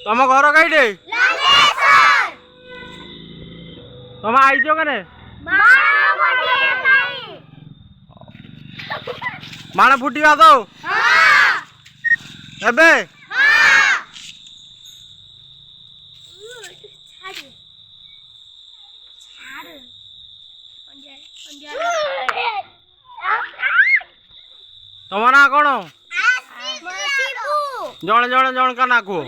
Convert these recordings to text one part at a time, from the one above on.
तुम घर कईटे तुम आईच कने बाण फुटा तो एबे तुम ना कौन जन जन जन का ना को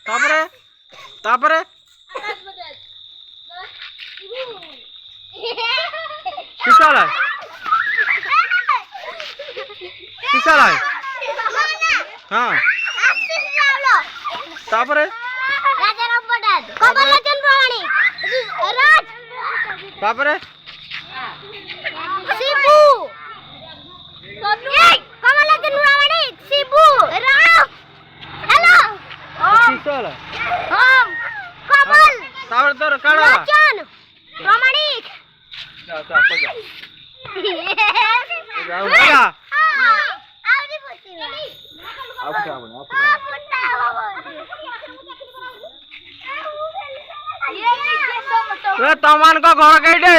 तापरे तापरे किसाला किसाला हाँ तापरे तापरे किसाला तापरे तोर काढा प्रामाणिक जा जा जा जाऊ जा आवडी बोलते तमान को घर कईटे